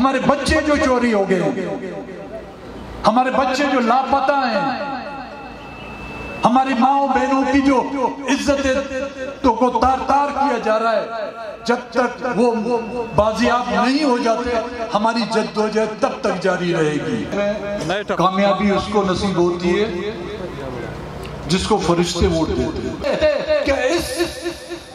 ہمارے بچے جو چوری ہو گئے، ہمارے بچے جو لاپتہ ہیں، ہماری ماں بہنوں کی جو عزت تو کو تار تار کیا جا رہا ہے، جب تک وہ بازیاب نہیں ہو جاتے ہماری جدوجہد تب تک جاری رہے گی۔ کامیابی اس کو نصیب ہوتی ہے جس کو فرشتے ووٹ دیتے ہیں۔ کہ اس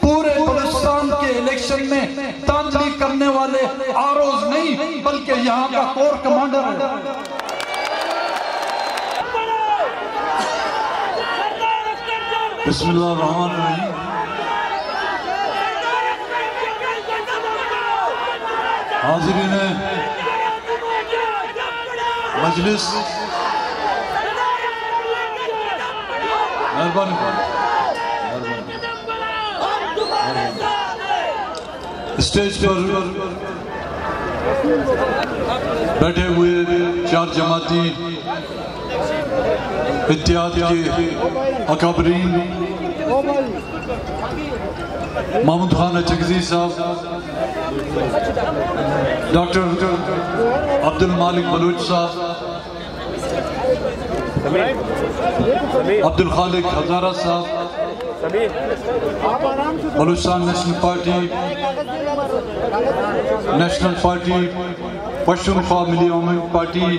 پورے بلوچستان کے الیکشن میں دھاندلی کرنے والے آروز نہیں بلکہ یہاں کا کور کمانڈر ہے۔ بسم اللہ الرحمن الرحیم۔ حاضرین مجلس، مہربانی اسٹیج پر بیٹھے ہوئے چار جماعتی اتحاد کے اکابرین، محمود خان اچکزئی صاحب، ڈاکٹر عبد المالک بلوچ صاحب، عبد الخالق ہزارہ صاحب، بلوچستان نیشنل پارٹی، پشتونخوا ملی moment party,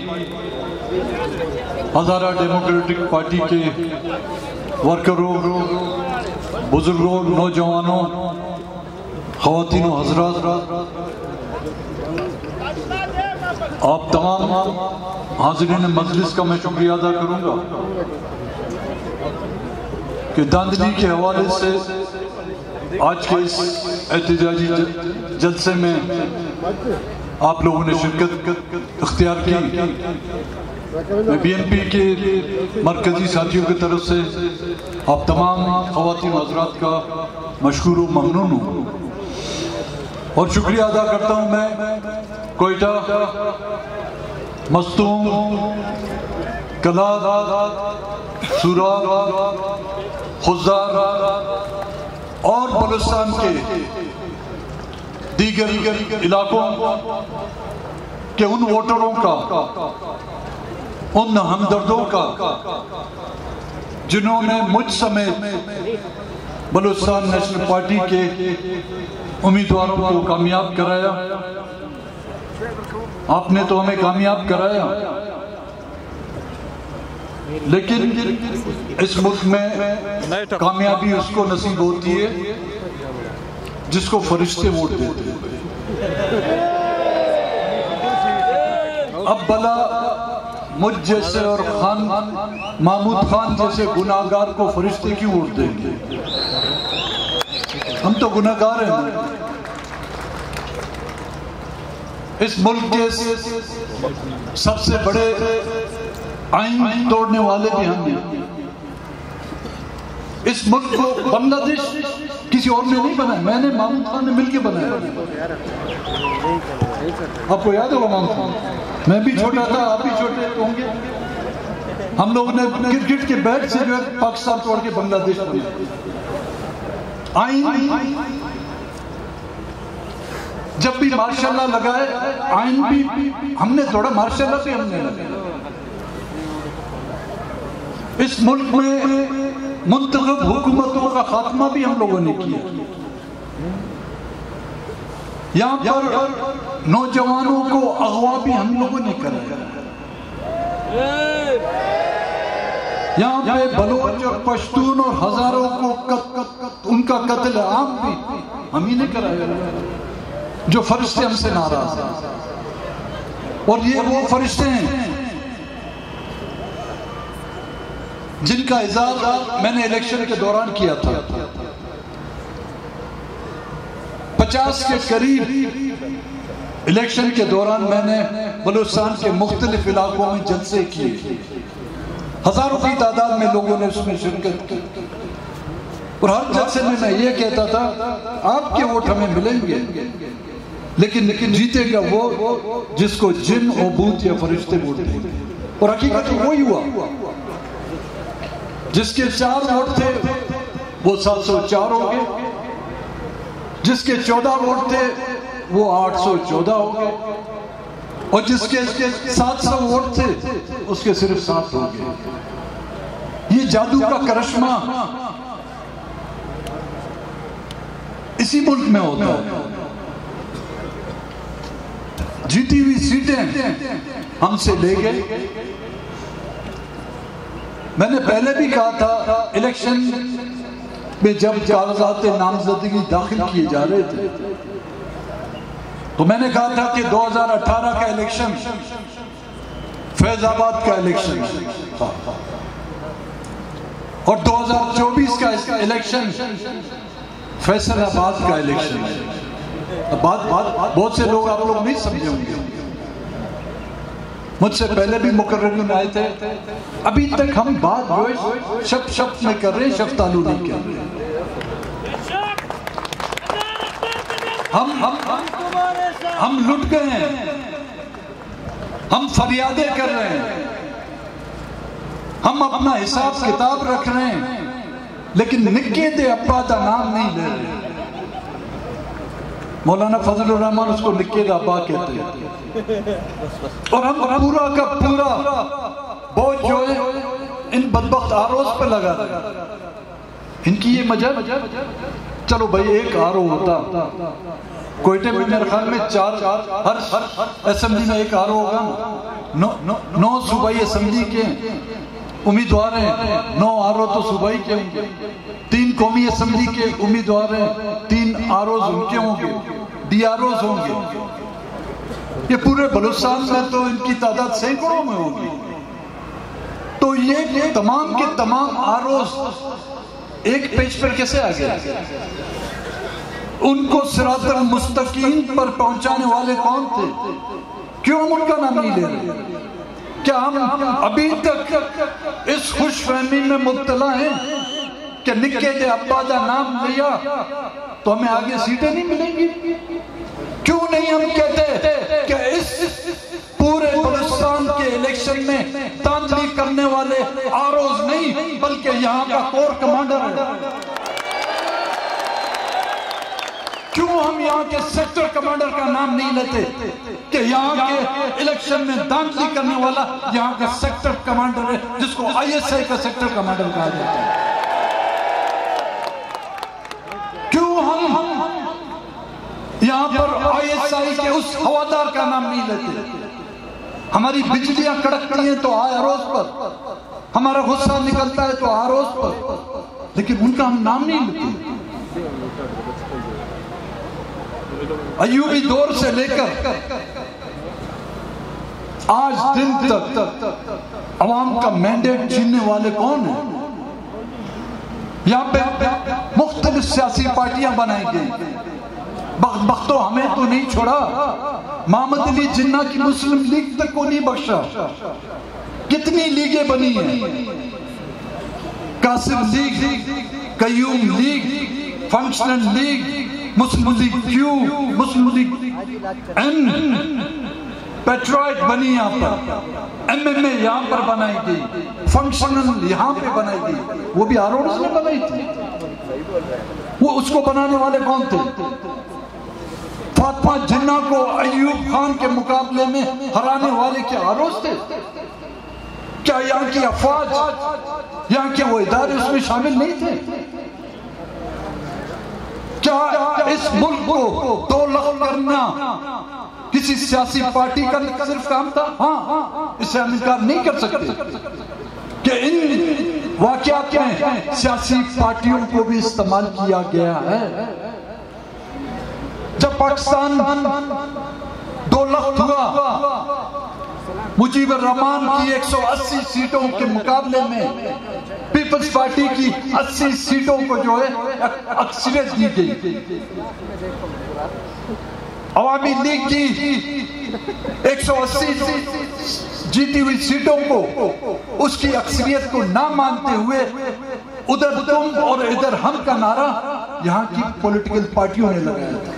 Hazara democratic party کے ورکروں، بزرگوں، نوجوانوں، خواتین و حضرات، آپ تمام حاضرین مجلس کا میں شکریہ ادا کروں گا کہ دھاندلی کے حوالے سے آج کے اس احتجاجی جلسے میں آپ لوگوں نے شرکت اختیار کی۔ میں بی این پی کے مرکزی ساتھیوں کی طرف سے آپ تمام خواتین و حضرات کا مشکور و ممنون ہوں اور شکریہ ادا کرتا ہوں میں کوئٹہ، مستونگ، کلاد، سورا، خزار اور بلوچستان کے دیگر علاقوں کے ان ووٹروں کا، ان ہمدردوں کا جنہوں نے مجھ سمیت بلوچستان نیشنل پارٹی کے امیدواروں کو کامیاب کرایا۔ آپ نے تو ہمیں کامیاب کرایا، لیکن اس ملک میں کامیابی اس کو نصیب ہوتی ہے جس کو فرشتے ووٹ دیتے ہیں۔ اب بلا مجھ جیسے اور محمود خان جیسے گناہگار کو فرشتے کیوں ووٹ دیں گے؟ ہم تو گناہگار ہیں۔ اس ملک کے سب سے بڑے آئین توڑنے والے بھی ہم ہیں۔ اس ملک کو بنگلہ دیش کسی اور نے نہیں بنایا، میں نے محمود خان نے مل کے بنایا۔ آپ کو یاد ہوگا محمود خان، میں بھی چھوٹا تھا، آپ بھی چھوٹے ہوں گے۔ ہم لوگوں نے کرکٹ کے بیٹ سے جو ہے پاکستان توڑ کے بنگلہ دیش بنایا۔ آئین جب بھی ماشاء اللہ لگائے، آئین بھی ہم نے توڑا، ماشاء اللہ بھی ہم نے لگایا۔ اس ملک میں منتخب حکومتوں کا خاتمہ بھی ہم لوگوں نے کیا۔ یہاں پر نوجوانوں کو اغوا بھی ہم لوگوں نے کرایا۔ یہاں پہ بلوچ اور پشتون اور ہزاروں کو ان کا قتل عام بھی ہم ہی نے کرایا، جو فرشتے ہم سے ناراض ہیں۔ اور یہ وہ فرشتے ہیں جن کا اعزاز میں نے الیکشن کے دوران کیا تھا۔ 50 کے قریب الیکشن کے دوران میں نے بلوچستان کے مختلف علاقوں میں جلسے کیے، ہزاروں کی تعداد میں لوگوں نے اس میں شرکت کی، اور ہر جلسے میں میں یہ کہتا تھا آپ کے ووٹ ہمیں ملیں گے، لیکن جیتے گا وہ جس کو جن و بھوت یا فرشتے ووٹ دیں گے۔ اور حقیقت وہی ہوا، جس کے 4 ووٹ تھے وہ 704 ہو گئے، جس کے 14 ووٹ تھے وہ 814 ہو گئے، اور جس کے 700 ووٹ تھے اس کے صرف 7 ہو گئے. یہ جادو کا کرشمہ اسی ملک میں ہوتا ہے. جیتی ہوئی سیٹیں ہم سے لے گئے. میں نے پہلے بھی کہا تھا الیکشن میں جب کاغذات نامزدگی داخل کیے جا رہے تھے تو میں نے کہا تھا کہ 2018 کا الیکشن فیض آباد کا الیکشن اور 2024 کا الیکشن فیصل آباد کا الیکشن. بہت سے لوگ آپ لوگ نہیں سمجھے ہوں گے. مجھ سے پہلے بھی مقررین آئے تھے. ابھی تک ہم بات جو شپ میں کر رہے ہیں، شفتالو نہیں کر رہے. ہم لٹ گئے ہیں، ہم فریادیں کر رہے ہیں، ہم اپنا حساب کتاب رکھ رہے ہیں، لیکن نکے دے ابا دا نام نہیں لے رہے. مولانا فضل الرحمان اس کو نکے دا ابا کہتے ہیں. اور ہم پورا کا پورا بوجھ جو ہے ان بدبخت آروز پہ لگا رہے ہیں. ان کی یہ مجال چلو بھائی ایک آرو ہوتا کوئٹے میں میرے خیال میں 4 ہر اسمبلی میں ایک آرو ہوگا. 9 صوبائی اسمبلی کے امیدوار ہیں، 9 آرو تو صوبائی کے ہوں گے. 3 قومی اسمبلی کے امیدوار ہیں، 3 آروز ان کے ہوں گے، ڈی آروز ہوں گے. یہ پورے بلوچستان میں تو ان کی تعداد سینکڑوں میں ہوگی. تو یہ تمام کے تمام آروز ایک پیج پر کیسے آ گئے؟ ان کو صراط المستقیم پر پہنچانے والے کون تھے؟ کیوں ہم ان کا نام نہیں لے رہے؟ کیا ہم ابھی تک اس خوش فہمی میں مبتلا ہیں کہ نکے دے ابا دا نام لیا تو ہمیں آگے سیٹیں نہیں ملیں گی؟ کیوں نہیں ہم کہتے کہ اس پورے بلوچستان کے الیکشن میں دھاندلی کرنے والے آروز نہیں بلکہ یہاں کا کور کمانڈر ہے؟ کیوں ہم یہاں کے سیکٹر کمانڈر کا نام نہیں لیتے کہ یہاں کے الیکشن میں دھاندلی کرنے والا یہاں کا سیکٹر کمانڈر ہے، جس کو ISI کا سیکٹر کمانڈر کہا جاتا ہے؟ کیوں ہم یہاں پر ISI کے اس ہوادار کا نام نہیں لیتے؟ ہماری بجلیاں کڑکتی ہیں تو آروز پر، ہمارا غصہ نکلتا ہے تو آروز پر، لیکن ان کا ہم نام نہیں لیتے. ایوبی دور سے لے کر آج دن تک عوام کا مینڈیٹ چھیننے والے کون ہیں؟ یہاں پہ مختلف سیاسی پارٹیاں بنائی گئی. بختو ہمیں تو نہیں چھوڑا. محمد علی جناح کی مسلم لیگ تک کو نہیں بخشا. کتنی لیگیں بنی ہیں؟ قاسم لیگ، قیوم لیگ، فنکشنل لیگ، مسلم لیگ کیو، مسلم لیگ این، پیٹرائٹ بنی یہاں پر، MMA یہاں پر بنائی گئی، فنکشنل یہاں پہ بنائی گئی. وہ بھی آروز نے بنائی تھی. وہ اس کو بنانے والے کون تھے؟ فاطمہ جناح کو ایوب خان کے مقابلے میں ہرانے والے کیا آروز تھے؟ کیا یہاں کی افواج، یہاں کے وہ ادارے اس میں شامل نہیں تھے؟ کیا اس ملک کو 2 لخت کرنا کسی سیاسی پارٹی کا صرف کام تھا؟ ہاں، اسے ہم انکار نہیں کر سکتے کہ ان واقعات میں سیاسی پارٹیوں کو بھی استعمال کیا گیا ہے. جب پاکستان 2 لخت ہوا، مجیب الرحمان کی 180 سیٹوں کے مقابلے میں پیپلز پارٹی کی 80 سیٹوں کو جو ہے اکثریت دی گئی. عوامی لیگ کی 180 جیتی ہوئی سیٹوں کو اس کی اکثریت کو نہ مانتے ہوئے ادھر تم اور ادھر ہم کا نعرہ یہاں کی پولیٹیکل پارٹیوں نے لگایا تھا.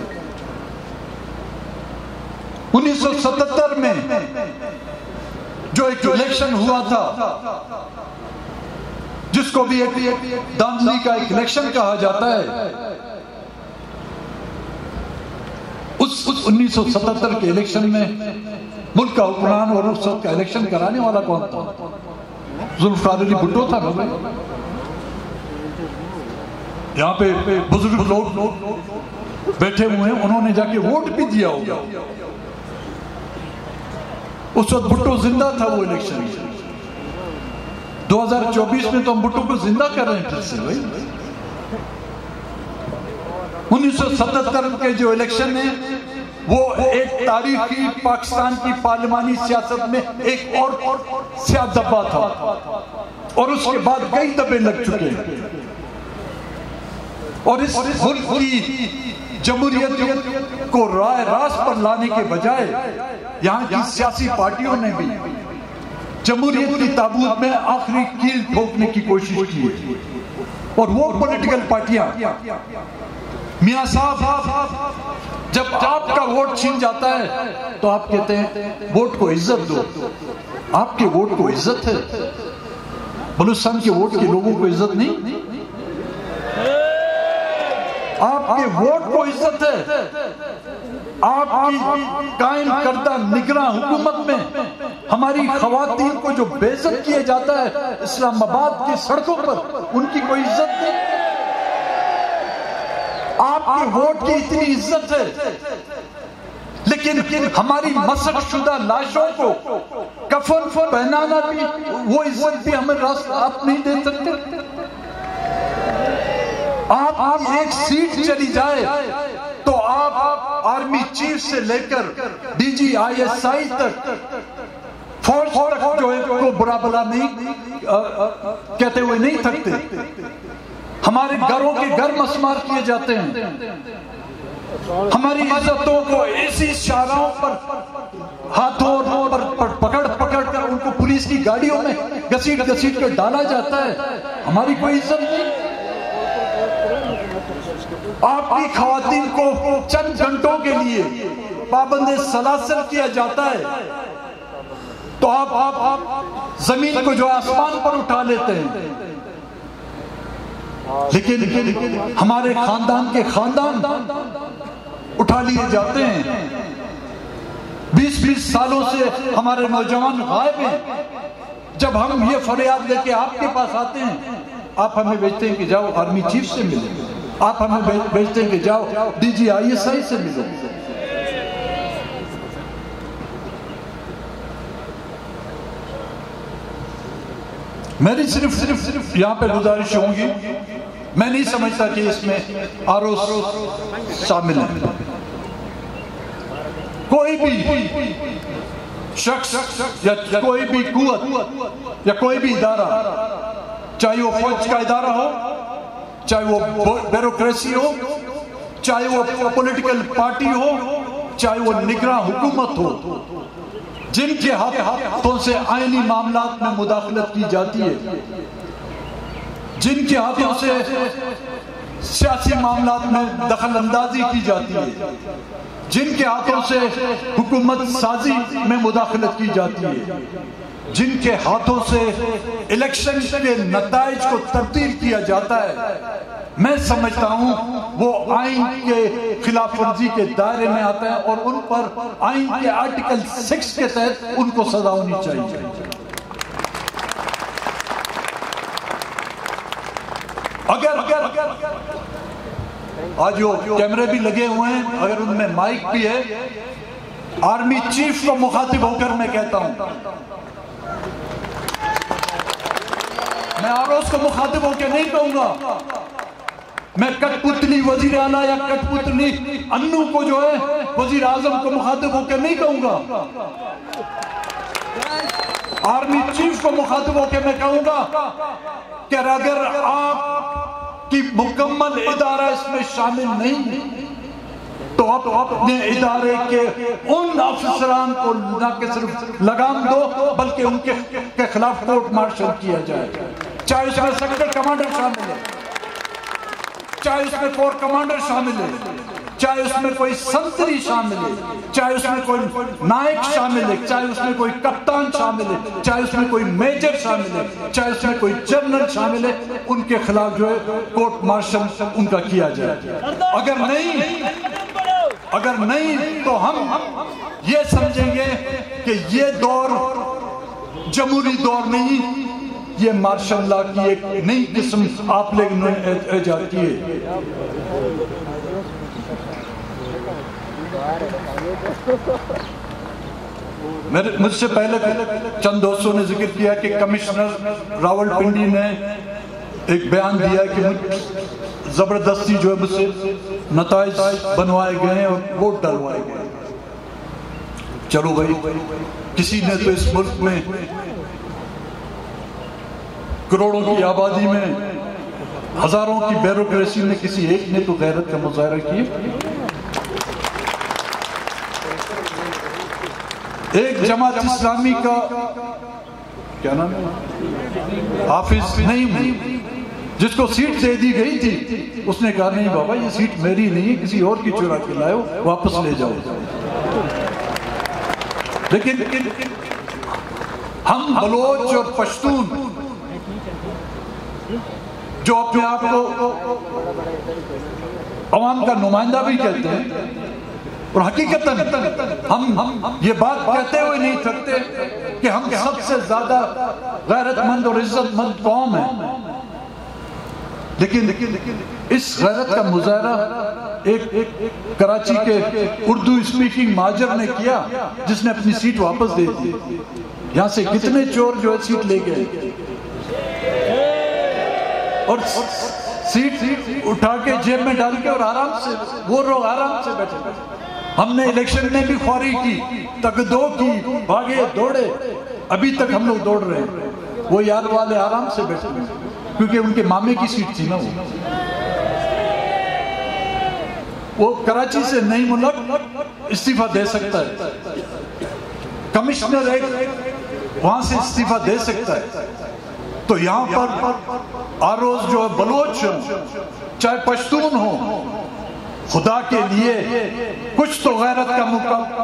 1977 میں جو ایک الیکشن ہوا تھا جس کو بھی ایک دھاندلی کا ایک الیکشن کہا جاتا ہے، اس 1977 کے الیکشن میں ملک کا حکمران اور اس وقت کا الیکشن کرانے والا کون تھا؟ ذوالفقار علی بھٹو تھا نا بھائی. یہاں پہ بزرگ لوگ بیٹھے ہوئے ہیں, انہوں نے جا کے ووٹ بھی دیا ہوگا. اس وقت بھٹو زندہ تھا وہ الیکشن. 2024 میں تو ہم بھٹو کو زندہ کر رہے ہیں پھر سے بھائی. 1977 کے جو الیکشن ہیں وہ ایک تاریخی پاکستان کی پارلیمانی سیاست میں ایک اور سیاہ دبا تھا, اور اس کے بعد کئی دبے لگ چکے ہیں. اور اس ملک کی جمہوریت کو راہ راست پر لانے کے بجائے یہاں کی سیاسی پارٹیوں نے بھی جمہوریت کی تابوت میں آخری کیل ٹھوکنے کی کوشش کی. اور وہ پولیٹیکل پارٹیاں, میاں صاحب جب آپ کا ووٹ چھین جاتا ہے تو آپ کہتے ہیں ووٹ کو عزت دو. آپ کے ووٹ کو عزت ہے, بلوچستان کے ووٹ کے لوگوں کو عزت نہیں. آپ کے ووٹ کو عزت ہے. آپ کی قائم کردہ نگراں حکومت میں ہماری خواتین کو جو بے عزت کیا جاتا ہے اسلام آباد کی سڑکوں پر, ان کی کوئی عزت نہیں. آپ کے ووٹ کی اتنی عزت ہے, لیکن ہماری مسخ شدہ لاشوں کو کفن پہنانا بھی, وہ عزت بھی ہمیں آپ نہیں دے سکتے. آپ ایک سیٹ چلی جائے تو آپ آرمی چیف سے لے کر D G I S I تک فوج تک جو ہے کو برا بلا نہیں کہتے ہوئے نہیں تھکتے. ہمارے گھروں کے گھر مسمار کیے جاتے ہیں. ہماری عزتوں کو ایسی شاہراہوں پر ہاتھوں پر پکڑ کر ان کو پولیس کی گاڑیوں میں گھسیٹ کر ڈالا جاتا ہے. ہماری کوئی عزت نہیں. آپ کی خواتین کو چند گھنٹوں کے لیے پابند سلاسل کیا جاتا ہے تو آپ زمین کو جو آسمان پر اٹھا لیتے ہیں. لیکن ہمارے خاندان کے خاندان اٹھا لیے جاتے ہیں. 20 سالوں سے ہمارے نوجوان غائب ہیں. جب ہم یہ فریاد لے کے آپ کے پاس آتے ہیں, آپ ہمیں بھیجتے ہیں کہ جاؤ آرمی چیف سے ملیں. آپ ہمیں بھیجتے ہیں کہ جاؤ D G I S I سے ملو. میری صرف یہاں پہ گزارش ہوں گی, میں نہیں سمجھتا کہ اس میں آروس شامل ہے. کوئی بھی شخص یا کوئی بھی قوت یا کوئی بھی ادارہ, چاہے وہ فوج کا ادارہ ہو, چاہے وہ بیوروکریسی ہو, چاہے وہ پولیٹیکل پارٹی ہو, چاہے وہ نگراں حکومت ہو, جن کے ہاتھوں سے آئینی معاملات میں مداخلت کی جاتی ہے, جن کے ہاتھوں سے سیاسی معاملات میں دخل اندازی کی جاتی ہے, جن کے ہاتھوں سے حکومت سازی میں مداخلت کی جاتی ہے, جن کے ہاتھوں سے الیکشن کے نتائج کو تبدیل کیا جاتا ہے, میں سمجھتا ہوں وہ آئین کے خلاف ورزی کے دائرے میں آتا ہے, اور ان پر آئین کے آرٹیکل 6 کے تحت ان کو سزا ہونی چاہیے. اگر آج جو کیمرے بھی لگے ہوئے ہیں, اگر ان میں مائک بھی ہے, آرمی چیف کو مخاطب ہو کر میں کہتا ہوں, میں آروس کو مخاطب ہو کے نہیں کہوں گا, میں کٹ پتلی وزیر اعلیٰ یا کٹ پتلی انو کو جو ہے وزیر اعظم کو مخاطب ہو کے نہیں کہوں گا. آرمی چیف کو مخاطب ہو کے میں کہوں گا کہ اگر آپ کی مکمل ادارہ اس میں شامل نہیں تو آپ اپنے ادارے کے ان افسران کو نہ کہ صرف لگام دو بلکہ ان کے خلاف کورٹ مارشل کیا جائے, چاہے اس میں سیکٹر کمانڈر شامل ہے, چاہے اس میں کور کمانڈر شامل ہے, چاہے اس میں کوئی سنتری شامل ہے, چاہے اس میں کوئی نائک شامل ہے, چاہے اس میں کوئی کپتان شامل ہے, چاہے اس میں کوئی میجر شامل ہے, چاہے اس میں کوئی جنرل شامل ہے, ان کے خلاف جو ہے کورٹ مارشل ان کا کیا جائے. اگر نہیں تو ہم یہ سمجھیں گے کہ کہ یہ دور جمہوری دور نہیں، یہ مارشل لا کی ایک نئی قسم آپ لوگوں نے ایجاد کی ہے۔ مجھ سے پہلے چند دوستوں نے ذکر کیا کہ کمشنر راول پنڈی نے ایک بیان دیا کہ زبردستی جو ہے مجھ سے نتائج بنوائے گئے ہیں اور ووٹ ڈلوائے گئے۔ چلو بھائی، کسی نے تو اس ملک میں کروڑوں کی آبادی میں ہزاروں کی بیوروکریسی میں کسی ایک نے تو غیرت کا مظاہرہ کیا۔ ایک جماعت اسلامی کا کیا نام ہے، حافظ نعیم، جس کو سیٹ دے دی گئی تھی، اس نے کہا نہیں بابا یہ سیٹ میری نہیں ہے، کسی اور کی چرا کے لائے ہو، واپس لے جاؤ۔ لیکن ہم بلوچ اور پشتون جو اپنے آپ کو عوام کا نمائندہ بھی کہتے ہیں، اور حقیقتاً ہم یہ بات کہتے ہوئے نہیں تھکتے کہ ہم سب سے زیادہ غیرت مند اور عزت مند قوم ہیں، لیکن اس غیرت کا مظاہرہ ایک کراچی کے اردو اسپیکنگ مہاجر نے کیا، جس نے اپنی سیٹ واپس دے دی۔ یہاں سے کتنے چور جو ہے سیٹ لے گئے اور سیٹ اٹھا کے جیب میں ڈال کے اور آرام سے وہ لوگ آرام سے بیٹھے۔ ہم نے الیکشن میں بھی خواری کی، تقدو کی، بھاگے دوڑے، ابھی تک ہم لوگ دوڑ رہے ہیں۔ وہ یاد والے آرام سے بیٹھے ہیں کیونکہ ان کے مامے کی سیٹ تھی نا۔ وہ کراچی سے نہیں ملک استعفیٰ دے سکتا ہے، کمشنر ایک وہاں سے استعفیٰ دے سکتا ہے، تو یہاں پر آروز جو بلوچ ہوں چاہے پشتون ہوں، خدا کے لیے کچھ تو غیرت کا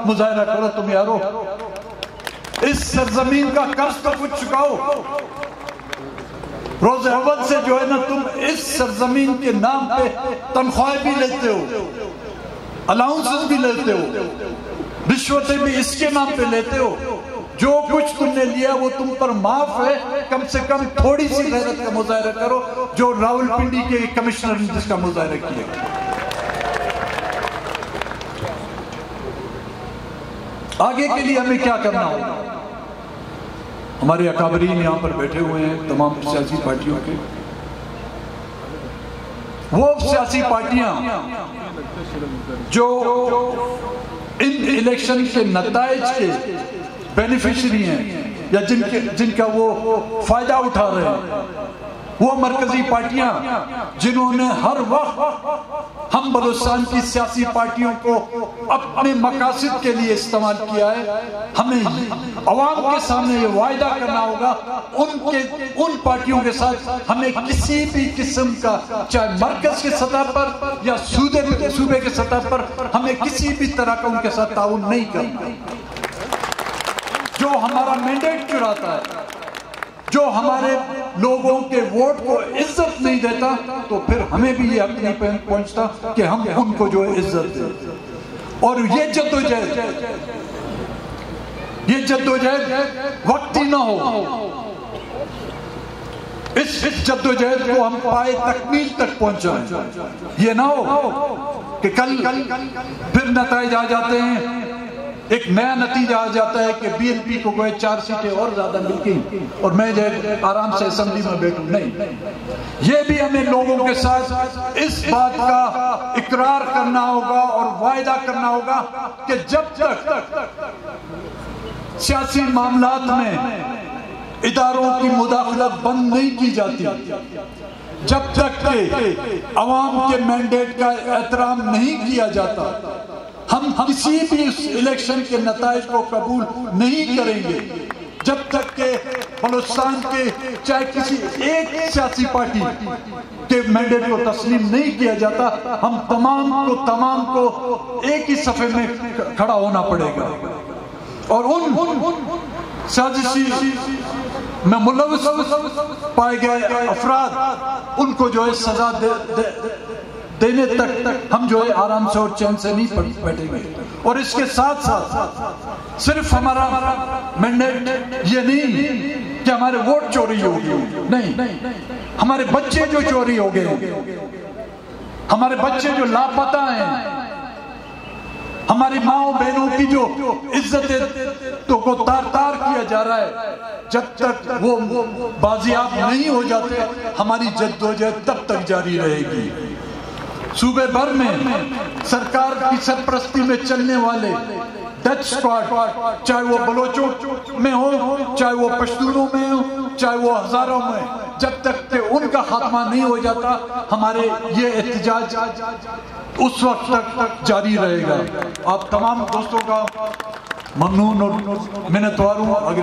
مظاہرہ کرو تم یارو۔ اس سرزمین کا قرض تو کچھ چکاؤ۔ روز اول سے جو ہے نا تم اس سرزمین کے نام پہ تنخواہیں بھی لیتے ہو، الاؤنسز بھی لیتے ہو، رشوتیں بھی اس کے نام پہ لیتے ہو۔ جو کچھ تم نے لیا وہ تم پر معاف ہے، کم سے کم تھوڑی سی غیرت کا مظاہرہ کرو جو راول پنڈی کے کمشنر نے جس کا مظاہرہ کیا۔ آگے کے لیے ہمیں کیا کرنا ہوگا؟ ہمارے اکابرین یہاں پر بیٹھے ہوئے ہیں تمام سیاسی پارٹیوں کے۔ وہ سیاسی پارٹیاں جو ان الیکشن کے نتائج کے بینیفیشری ہیں یا جن کا وہ فائدہ اٹھا رہے ہیں، وہ مرکزی پارٹیاں جنہوں نے ہر وقت ہم بلوچستان کی سیاسی پارٹیوں کو اپنے مقاصد کے لیے استعمال کیا ہے، ہمیں عوام کے سامنے یہ وعدہ کرنا ہوگا ان پارٹیوں کے ساتھ ہمیں کسی بھی قسم کا، چاہے مرکز کی سطح پر یا صوبے کے سطح پر، ہمیں کسی بھی طرح کا ان کے ساتھ تعاون نہیں کرنا۔ جو ہمارا مینڈیٹ چراتا ہے، جو ہمارے لوگوں کے ووٹ کو عزت نہیں دیتا، تو پھر ہمیں بھی یہ حق نہیں پہنچتا کہ ہم ان کو جو ہے عزت دیں۔ اور یہ جدوجہد وقتی نہ ہو، اس جدوجہد کو ہم پائے تکمیل تک پہنچائیں۔ یہ نہ ہو کہ کل پھر نتائج آ جاتے ہیں، ایک نیا نتیجہ آ جاتا ہے کہ بی این پی کو کوئی 4 سیٹیں اور زیادہ مل گئی اور میں جو آرام سے اسمبلی میں بیٹھوں۔ نہیں، یہ بھی ہمیں لوگوں کے ساتھ اس بات کا اقرار کرنا ہوگا اور وعدہ کرنا ہوگا کہ جب تک سیاسی معاملات میں اداروں کی مداخلت بند نہیں کی جاتی، جب تک کہ عوام کے مینڈیٹ کا احترام نہیں کیا جاتا، ہم کسی بھی اس الیکشن کے نتائج کو قبول نہیں کریں گے۔ جب تک کہ بلوچستان کے چاہے کسی ایک سیاسی پارٹی کے مینڈیٹ کو تسلیم نہیں کیا جاتا، ہم تمام کو ایک ہی صفحے میں کھڑا ہونا پڑے گا اور ان سازشی میں ملوث پائے گئے افراد ان کو جو ہے سزا دینے تک ہم جو ہے آرام سے اور چین سے نہیں بیٹھیں گے۔ اور اس کے ساتھ صرف ہمارا مینڈیٹ یہ نہیں کہ ہمارے ووٹ چوری ہو گئے، نہیں، ہمارے بچے جو چوری ہو گئے، ہمارے بچے جو لاپتہ ہیں، ہماری ماں بہنوں کی جو عزت کو تار تار کیا جا رہا ہے، جب تک وہ بازیاب نہیں ہو جاتے ہماری جدوجہد تب تک جاری رہے گی۔ صوبے بھر میں سرکار کی سرپرستی میں چلنے والے ڈیتھ اسکواڈ، چاہے وہ بلوچوں میں ہو، چاہے وہ پشتونوں میں ہو، چاہے وہ ہزاروں میں، جب تک کہ ان کا خاتمہ نہیں ہو جاتا ہمارے یہ احتجاج اس وقت تک جاری رہے گا۔ آپ تمام دوستوں کا ممنون اور منتوار ہوں۔